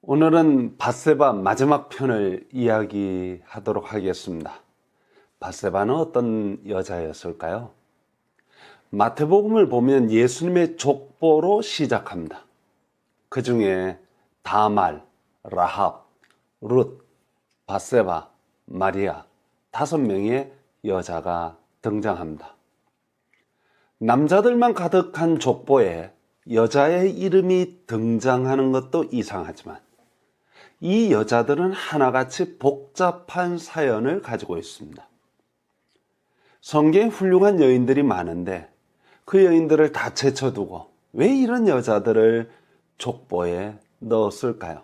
오늘은 밧세바 마지막 편을 이야기하도록 하겠습니다. 밧세바는 어떤 여자였을까요? 마태복음을 보면 예수님의 족보로 시작합니다. 그 중에 다말, 라합, 룻, 밧세바, 마리아 5명의 여자가 등장합니다. 남자들만 가득한 족보에 여자의 이름이 등장하는 것도 이상하지만 이 여자들은 하나같이 복잡한 사연을 가지고 있습니다. 성경에 훌륭한 여인들이 많은데 그 여인들을 다 제쳐두고 왜 이런 여자들을 족보에 넣었을까요?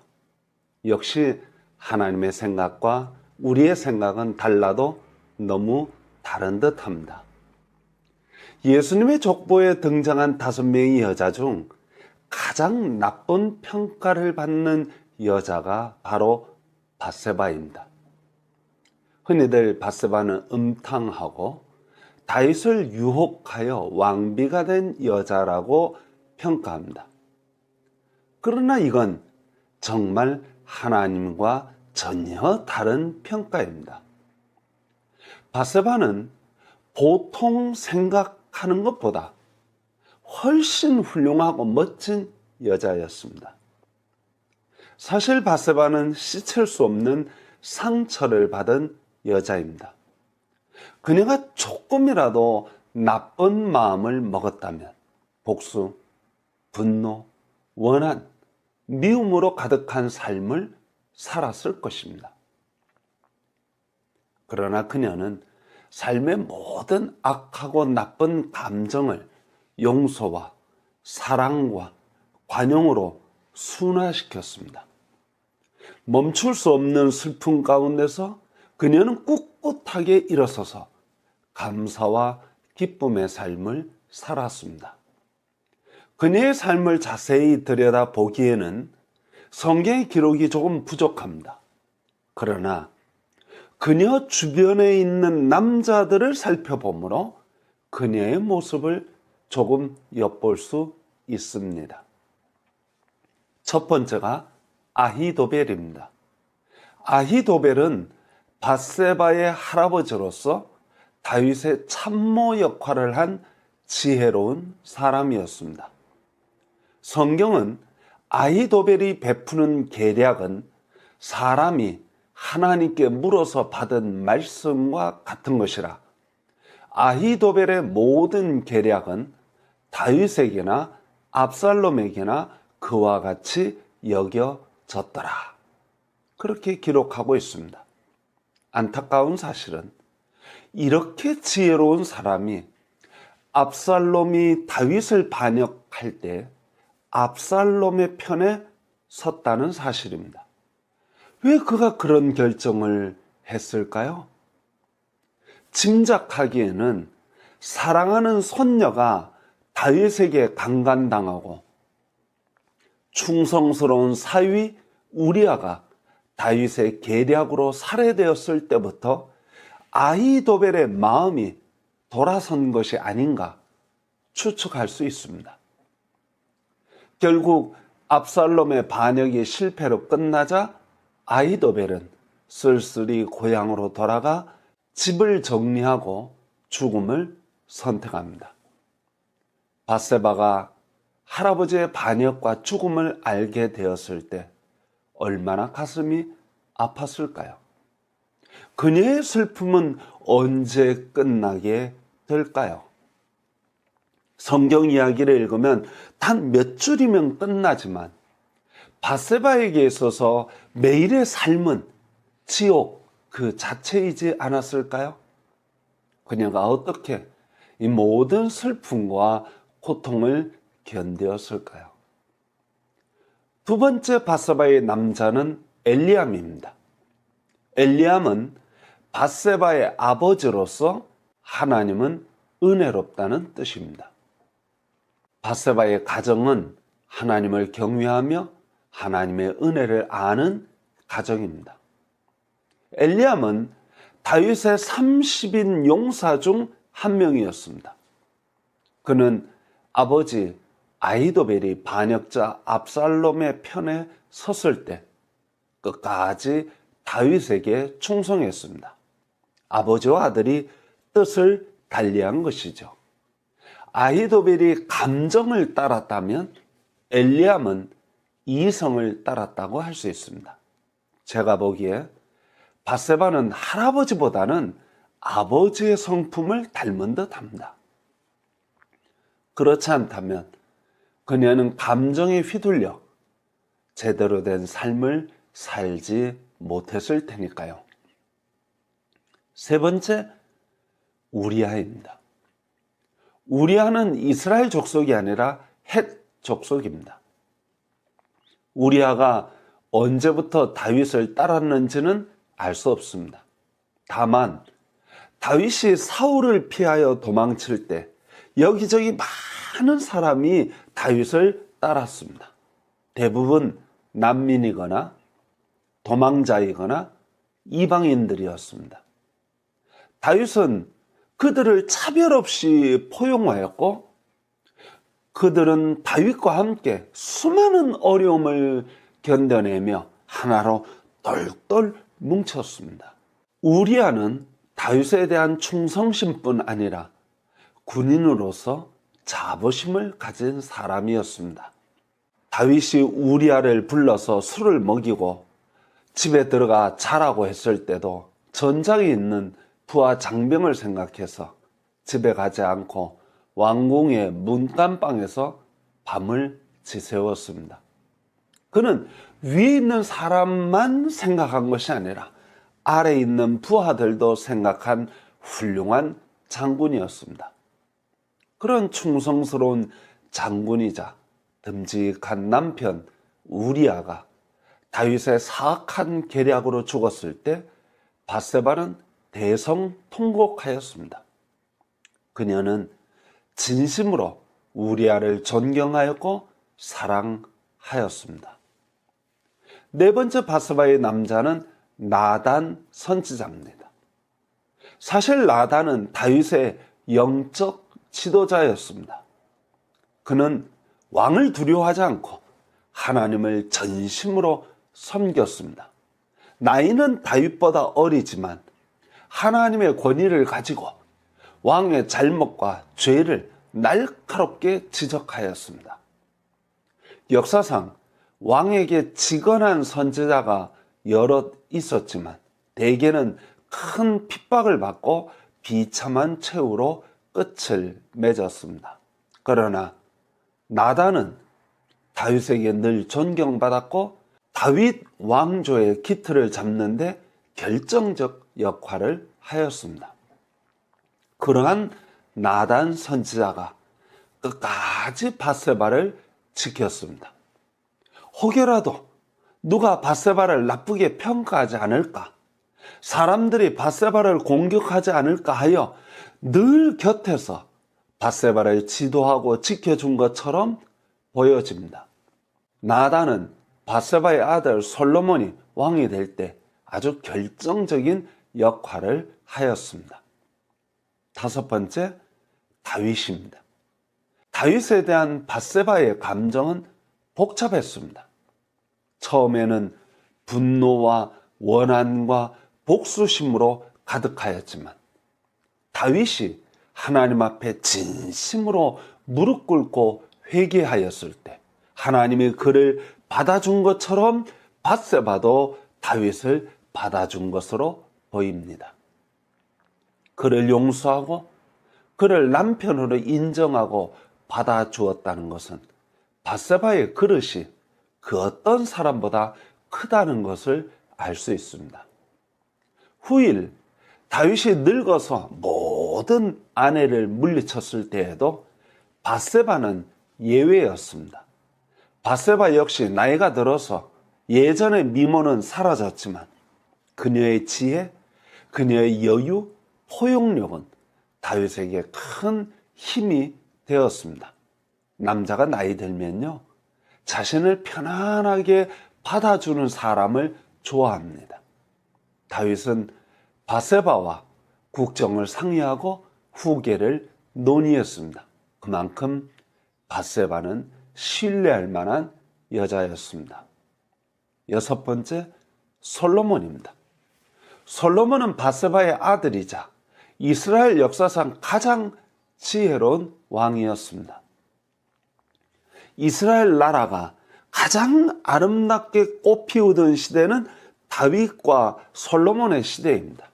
역시 하나님의 생각과 우리의 생각은 달라도 너무 다른 듯합니다. 예수님의 족보에 등장한 5명의 여자 중 가장 나쁜 평가를 받는 여자가 바로 밧세바입니다. 흔히들 밧세바는 음탕하고 다윗을 유혹하여 왕비가 된 여자라고 평가합니다. 그러나 이건 정말 하나님과 전혀 다른 평가입니다. 밧세바는 보통 생각하는 것보다 훨씬 훌륭하고 멋진 여자였습니다. 사실 밧세바는 씻을 수 없는 상처를 받은 여자입니다. 그녀가 조금이라도 나쁜 마음을 먹었다면 복수, 분노, 원한, 미움으로 가득한 삶을 살았을 것입니다. 그러나 그녀는 삶의 모든 악하고 나쁜 감정을 용서와 사랑과 관용으로 순화시켰습니다. 멈출 수 없는 슬픔 가운데서 그녀는 꿋꿋하게 일어서서 감사와 기쁨의 삶을 살았습니다. 그녀의 삶을 자세히 들여다보기에는 성경의 기록이 조금 부족합니다. 그러나 그녀 주변에 있는 남자들을 살펴보므로 그녀의 모습을 조금 엿볼 수 있습니다. 첫 번째가 아히도벨입니다. 아히도벨은 밧세바의 할아버지로서 다윗의 참모 역할을 한 지혜로운 사람이었습니다. 성경은 아히도벨이 베푸는 계략은 사람이 하나님께 물어서 받은 말씀과 같은 것이라 아히도벨의 모든 계략은 다윗에게나 압살롬에게나 그와 같이 여겨졌더라. 그렇게 기록하고 있습니다. 안타까운 사실은 이렇게 지혜로운 사람이 압살롬이 다윗을 반역할 때 압살롬의 편에 섰다는 사실입니다. 왜 그가 그런 결정을 했을까요? 짐작하기에는 사랑하는 손녀가 다윗에게 강간당하고 충성스러운 사위 우리아가 다윗의 계략으로 살해되었을 때부터 아히도벨의 마음이 돌아선 것이 아닌가 추측할 수 있습니다. 결국 압살롬의 반역이 실패로 끝나자 아히도벨은 쓸쓸히 고향으로 돌아가 집을 정리하고 죽음을 선택합니다. 밧세바가 할아버지의 반역과 죽음을 알게 되었을 때 얼마나 가슴이 아팠을까요? 그녀의 슬픔은 언제 끝나게 될까요? 성경 이야기를 읽으면 단 몇 줄이면 끝나지만 밧세바에게 있어서 매일의 삶은 지옥 그 자체이지 않았을까요? 그녀가 어떻게 이 모든 슬픔과 고통을 견디었을까요? 두 번째 밧세바의 남자는 엘리암입니다. 엘리암은 밧세바의 아버지로서 하나님은 은혜롭다는 뜻입니다. 밧세바의 가정은 하나님을 경외하며 하나님의 은혜를 아는 가정입니다. 엘리암은 다윗의 30인 용사 중 한 명이었습니다. 그는 아버지 아히도벨이 반역자 압살롬의 편에 섰을 때 끝까지 다윗에게 충성했습니다. 아버지와 아들이 뜻을 달리한 것이죠. 아히도벨이 감정을 따랐다면 엘리암은 이성을 따랐다고 할 수 있습니다. 제가 보기에 밧세바는 할아버지보다는 아버지의 성품을 닮은 듯합니다. 그렇지 않다면 그녀는 감정에 휘둘려 제대로 된 삶을 살지 못했을 테니까요. 세 번째, 우리아입니다. 우리아는 이스라엘 족속이 아니라 헷 족속입니다. 우리아가 언제부터 다윗을 따랐는지는 알 수 없습니다. 다만 다윗이 사울을 피하여 도망칠 때 여기저기 많은 사람이 다윗을 따랐습니다. 대부분 난민이거나 도망자이거나 이방인들이었습니다. 다윗은 그들을 차별 없이 포용하였고 그들은 다윗과 함께 수많은 어려움을 견뎌내며 하나로 똘똘 뭉쳤습니다. 우리아는 다윗에 대한 충성심뿐 아니라 군인으로서 자부심을 가진 사람이었습니다. 다윗이 우리아를 불러서 술을 먹이고 집에 들어가 자라고 했을 때도 전장에 있는 부하 장병을 생각해서 집에 가지 않고 왕궁의 문간방에서 밤을 지새웠습니다. 그는 위에 있는 사람만 생각한 것이 아니라 아래에 있는 부하들도 생각한 훌륭한 장군이었습니다. 그런 충성스러운 장군이자 듬직한 남편 우리아가 다윗의 사악한 계략으로 죽었을 때 밧세바는 대성통곡하였습니다. 그녀는 진심으로 우리아를 존경하였고 사랑하였습니다. 네 번째 밧세바의 남자는 나단 선지자입니다. 사실 나단은 다윗의 영적 지도자였습니다. 그는 왕을 두려워하지 않고 하나님을 전심으로 섬겼습니다. 나이는 다윗보다 어리지만 하나님의 권위를 가지고 왕의 잘못과 죄를 날카롭게 지적하였습니다. 역사상 왕에게 직언한 선지자가 여럿 있었지만 대개는 큰 핍박을 받고 비참한 최후로 끝을 맺었습니다. 그러나 나단은 다윗에게 늘 존경받았고 다윗 왕조의 기틀을 잡는데 결정적 역할을 하였습니다. 그러한 나단 선지자가 끝까지 밧세바를 지켰습니다. 혹여라도 누가 밧세바를 나쁘게 평가하지 않을까, 사람들이 밧세바를 공격하지 않을까 하여 늘 곁에서 밧세바를 지도하고 지켜준 것처럼 보여집니다. 나단은 밧세바의 아들 솔로몬이 왕이 될 때 아주 결정적인 역할을 하였습니다. 다섯 번째, 다윗입니다. 다윗에 대한 밧세바의 감정은 복잡했습니다. 처음에는 분노와 원한과 복수심으로 가득하였지만 다윗이 하나님 앞에 진심으로 무릎 꿇고 회개하였을 때 하나님이 그를 받아준 것처럼 밧세바도 다윗을 받아준 것으로 보입니다. 그를 용서하고 그를 남편으로 인정하고 받아주었다는 것은 밧세바의 그릇이 그 어떤 사람보다 크다는 것을 알 수 있습니다. 후일 다윗이 늙어서 모든 아내를 물리쳤을 때에도 밧세바는 예외였습니다. 밧세바 역시 나이가 들어서 예전의 미모는 사라졌지만 그녀의 지혜, 그녀의 여유, 포용력은 다윗에게 큰 힘이 되었습니다. 남자가 나이 들면요, 자신을 편안하게 받아주는 사람을 좋아합니다. 다윗은 밧세바와 국정을 상의하고 후계를 논의했습니다. 그만큼 밧세바는 신뢰할 만한 여자였습니다. 여섯 번째, 솔로몬입니다. 솔로몬은 바세바의 아들이자 이스라엘 역사상 가장 지혜로운 왕이었습니다. 이스라엘 나라가 가장 아름답게 꽃피우던 시대는 다윗과 솔로몬의 시대입니다.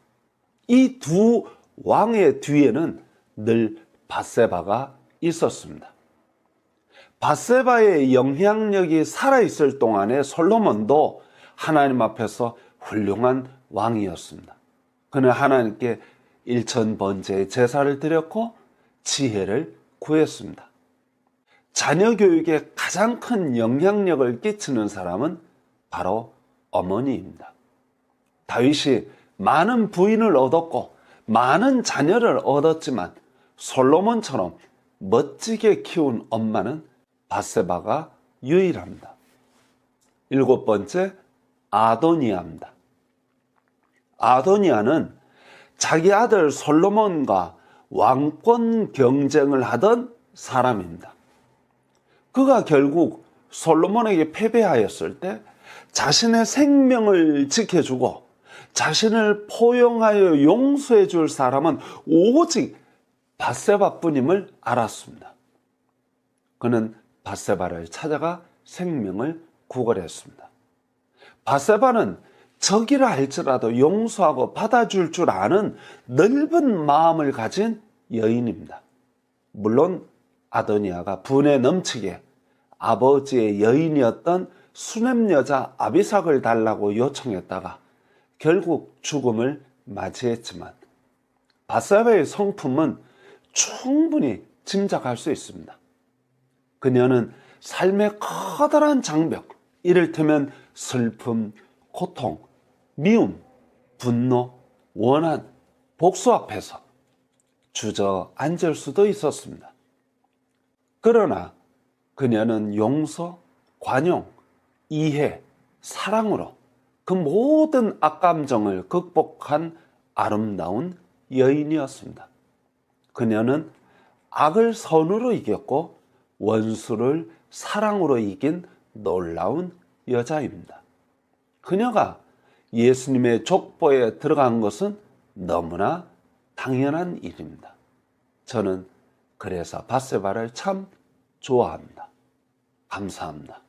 이 두 왕의 뒤에는 늘 바세바가 있었습니다. 바세바의 영향력이 살아있을 동안에 솔로몬도 하나님 앞에서 훌륭한 왕이었습니다. 그는 하나님께 일천번제의 제사를 드렸고 지혜를 구했습니다. 자녀 교육에 가장 큰 영향력을 끼치는 사람은 바로 어머니입니다. 다윗이 많은 부인을 얻었고 많은 자녀를 얻었지만 솔로몬처럼 멋지게 키운 엄마는 바세바가 유일합니다. 7번째, 아도니아입니다. 아도니아는 자기 아들 솔로몬과 왕권 경쟁을 하던 사람입니다. 그가 결국 솔로몬에게 패배하였을 때 자신의 생명을 지켜주고 자신을 포용하여 용서해 줄 사람은 오직 바세바뿐임을 알았습니다. 그는 바세바를 찾아가 생명을 구걸했습니다. 바세바는 적이라 할지라도 용서하고 받아줄 줄 아는 넓은 마음을 가진 여인입니다. 물론 아도니아가 분에 넘치게 아버지의 여인이었던 수냄 여자 아비삭을 달라고 요청했다가 결국 죽음을 맞이했지만 바세바의 성품은 충분히 짐작할 수 있습니다. 그녀는 삶의 커다란 장벽, 이를테면 슬픔, 고통, 미움, 분노, 원한, 복수 앞에서 주저앉을 수도 있었습니다. 그러나 그녀는 용서, 관용, 이해, 사랑으로 그 모든 악감정을 극복한 아름다운 여인이었습니다. 그녀는 악을 선으로 이겼고 원수를 사랑으로 이긴 놀라운 여자입니다. 그녀가 예수님의 족보에 들어간 것은 너무나 당연한 일입니다. 저는 그래서 바세바를 참 좋아합니다. 감사합니다.